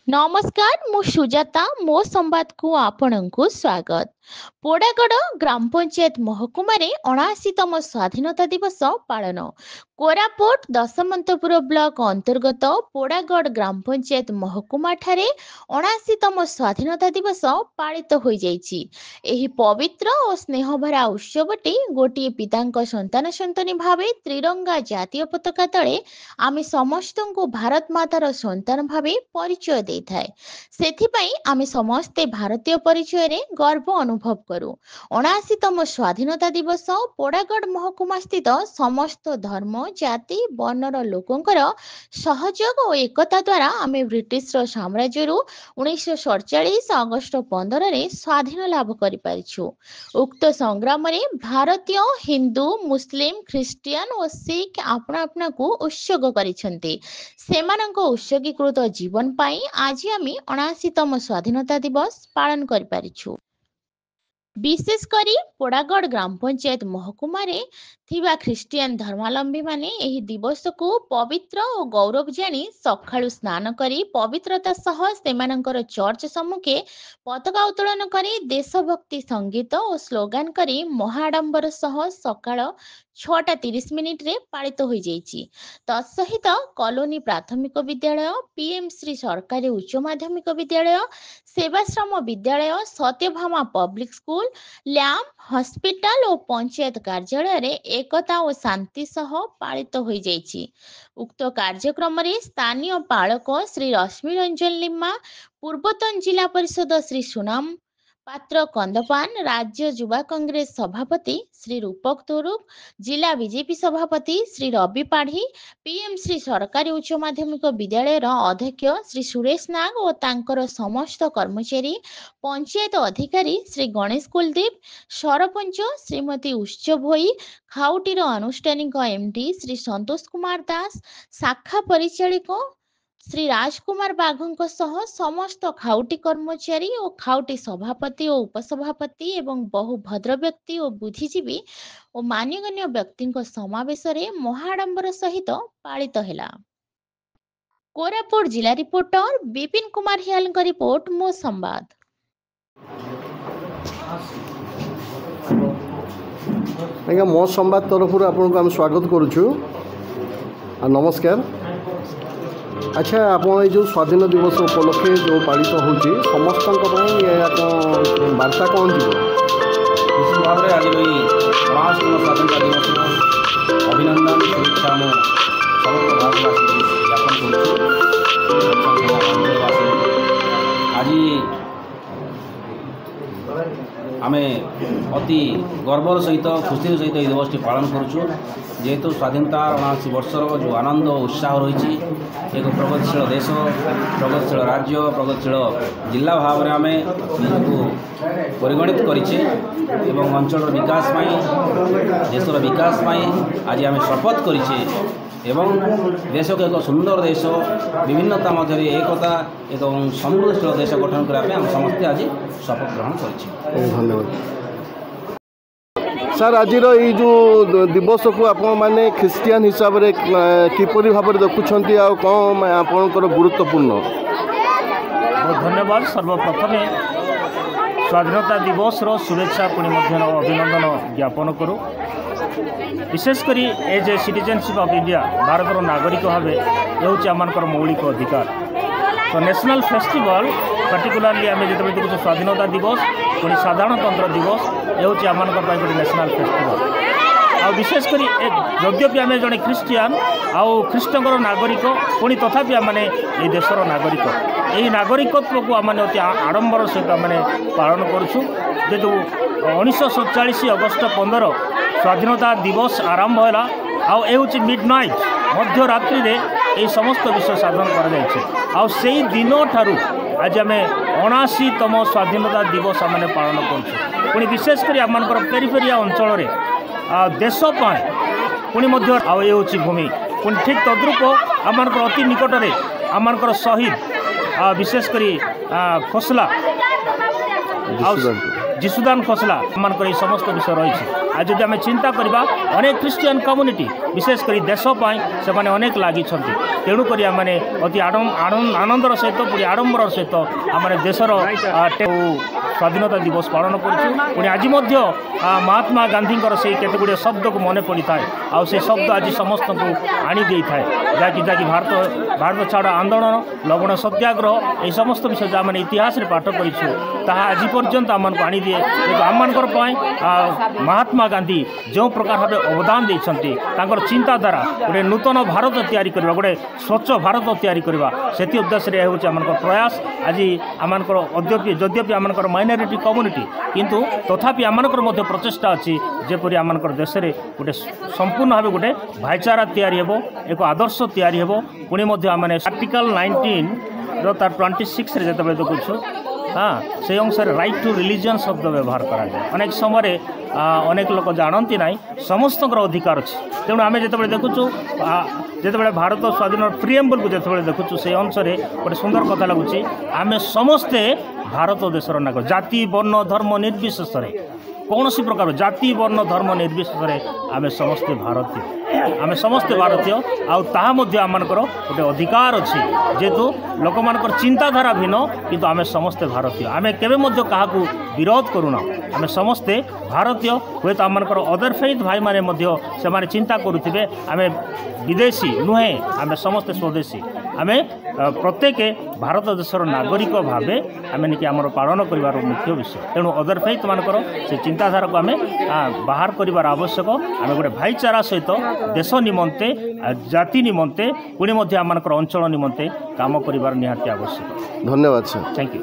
नमस्कार मु सुजाता मो संवाद को आपण को स्वागत। पोड़ागढ़ ग्राम पंचायत महकुमार 79तम स्वाधीनता दिवस पालन कोरापुट दशमंतपुर ब्लॉक अंतर्गत पोड़ागढ़ ग्राम पंचायत महकुमा ठारे 79तम स्वाधीनता दिवस पालित हो जाइछि। एही पवित्र और स्नेहभरा उत्सवटी गोटे पितांक संतान संतनी भावे त्रिरंगा जातीय पताका तले आमे समस्त को भारत मातार संतान भावे परिचय दे थाए। सेथिपाई आमे समस्ते भारतीय परिचय रे गर्व अनुभव करू। 79तम स्वाधीनता दिवस पोड़ागढ़ महकुमा स्थित समस्त धर्म जाति वर्णर लोकंकर सहयोग और एकता द्वारा आमे ब्रिटिश साम्राज्य 1947 अगस्ट 15 रे स्वाधीन लाभ करि पारिछु। उक्त संग्राम रे भारतीय हिंदू मुस्लिम ख्रिस्टियन और सिख अपना अपना को उत्सर्ग करिसेंती। सेमानंक उत्सर्गीकृत जीवन पाई आज आमे 79तम स्वाधीनता दिवस पालन करि पारिछु। विशेषकर पोड़ागढ़ ग्राम पंचायत महकुमार थिबा ख्रिस्टियन धर्मावलंबी माने एही दिवस को पवित्र और गौरव जानी सकाळु स्नान करी पवित्रता सह सेमानंकर चर्च सम्मुखे पताका उत्तोलन करी देशभक्ति संगीत और स्लोगान करी महाडंबर सह सकाळ 6:30 रे पालित हो जाइछि। तत्सहित कॉलोनी प्राथमिक विद्यालय पीएम श्री सरकारी उच्च माध्यमिक विद्यालय सेवाश्रम विद्यालय Satyabhama public school lamp hospital और पंचायत कार्यालय रे एकता और शांति सह पालित हो जाइछि। उक्त कार्यक्रम रे स्थानीय पालक श्री रश्मि रंजन लिम्मा पूर्वतन जिला परिषद श्री सुनाम पात्र कंदपान राज्य युवा कांग्रेस सभापति श्री रूपक तोरुक जिला बीजेपी सभापति श्री रवि पाढ़ी पीएम श्री सरकारी उच्च माध्यमिक विद्यालय अध्यक्ष श्री सुरेश नाग और तांकर समस्त कर्मचारी पंचायत अधिकारी श्री गणेश कुलदीप सरपंच श्रीमती उत्सव भोई खाउटीर अनुष्ठानिक एमडी श्री संतोष कुमार दास शाखा परिचालिक श्री राजकुमार बाघों सह समस्त खाउटी कर्मचारी और खाउटी सभापति और उपसभापति एवं बहु भद्र व्यक्ति और बुद्धिजीवी और मान्यगण्य व्यक्ति समावेश रे महाडंबर सहित पालित हेला। कोरापुट जिला रिपोर्टर विपिन कुमार हियाल रिपोर्ट मो संवाद। आज्ञा मो संवाद तरफ आपको आम स्वागत करुचु। नमस्कार। अच्छा आप जो स्वाधीन दिवस उपलक्षे जो पालित होची समस्त वार्ता कौन जी निश्चित भाव में आज 59तम स्वाधीनता दिवस अभिनंदन शुभेच्छा आम समस्त भारतवासी ज्ञापन आज आमे अति गर्वर सहित खुशी सहित ये दिवस पालन करुचु। जेहेतु स्वाधीनता 79 वर्षर जो आनंद और उत्साह रही एक प्रगतिशील देश प्रगतिशील राज्य प्रगतिशील जिला भाव में आमे निजको परिगणित करिछे एवं अंचल विकास देशर विकास आज आमे शपथ करिछे एवं देश को एक सुंदर देश विभिन्नता मध्य एकता एवं समृद्धशील देश गठन करने आम समस्ते आज शपथ ग्रहण करिछे। धन्यवाद सर। आज ये जो दिवस को आप माने ख्रिस्टियन हिसाब से किपरि भाव में देखुंत कौन आपणकर गुरुत्वपूर्ण। बहुत धन्यवाद। सर्वप्रथम स्वाधीनता दिवस शुभेच्छा पुणी अभिनंदन ज्ञापन करूँ। विशेषकर as a citizenship of India Bharat नागरिक भाव ये आम मौलिक अधिकार। तो नेशनल फेस्टिवल पर्टिकुलारली आम जो देखो स्वाधीनता दिवस पुणी साधारणतंत्र दिवस ये आम गोटे नेशनल फेस्टिवल। आ विशेषकर यद्यपि आम जड़े ख्रिस्टियान आउ ख्रीष्टर नागरिक पुणी तथापि आम ये देशर नागरिक यही नागरिकत्व को आम अति आडंबर सहित आम पालन करूँ। जेहेतु 1947 अगस्ट 15 स्वाधीनता दिवस आरंभ है मिडनाइट मध्य रात्रि रे ये समस्त विषय साधन कर दिन ठारू आज आम 79तम स्वाधीनता दिवस आम पालन करूँ। विशेषकर आम पेरिफेरिया अंचल देशपाई पुणी ये भूमि पुणी ठीक तद्रूप आम अति निकटरे आम शहीद विशेषकर खोसला जीशुदान खोसला आम समस्त विषय रही आज जदि आम चिंता करवा अनेक ख्रिस्टियन कम्युनिटी विशेषकर देशपाई से अनेक लगी तेणुक आम अति आनंदर सहित पुणी आडंबर सहित आम देशर स्वाधीनता दिवस पालन करुँ आज महात्मा गांधी से केते गुड़े शब्द को मन पड़ी था आ शब्द आज समस्त को आनी दे था जहाँकि भारत छाड़ आंदोलन लवण सत्याग्रह ये समस्त विषय जहाँ मैंने इतिहास रे पाठ करूँ आज पर्यंत आम आनी दिए आम महात्मा गांधी जो प्रकार भाव अवदान देते चिंताधारा गोटे नूतन भारत तैयारी करवा गोटे स्वच्छ भारत तैयारी करवा से उद्देश्य हूँ आम प्रयास आज आम यद्यपि आम माइनॉरिटी कम्युनिटी किंतु तथापि आम प्रचेषा अच्छी जेपरी आम देश में गोटे संपूर्ण भाव गोटे भाईचारा तैयारी हेबो एक आदर्श तैयारी हेबो पुणी मैंने आर्टिकल 19 तार 26 रे जब देखु हाँ से अनुसार राइट टू रिलीजन शब्द व्यवहार करा जाए अनेक समय अनेक लोग जानती ना समस्त अधिकार अच्छे तेणु आम जो देखुचु जो भारत स्वाधीन प्रिएम्बल को जो देखुचु से अनुसार गोटे सुंदर कथा लगुच आम समस्ते भारत देशर नागरिक जाति वर्ण धर्म निर्विशेष कौन सी प्रकार जाति वर्ण धर्म निर्विशेष आम समस्ते भारतीय आम समस्ते भारतीय आम गोटे अधिकार अच्छी जेहेतु लोक मान चिंताधारा भिन्न किंतु आम समस्ते भारतीय आम केवे क्या विरोध करूना आम समस्ते भारतीय हे तो आम अदर फेथ भाई मैंने चिंता करुवे आम विदेशी नुहे आम समस्ते स्वदेशी आम प्रत्येक भारत देशर नागरिक भाव आम आम पालन कर मुख्य विषय तेणु अदर फेथ मानकर से चिंताधारा को आम बाहर कर आवश्यक आम गोटे भाईचारा सहित देश निमंते जाति निमंते पुणी आम अंचल निमंते काम कर निहाती आवश्यक। धन्यवाद सर। Thank you.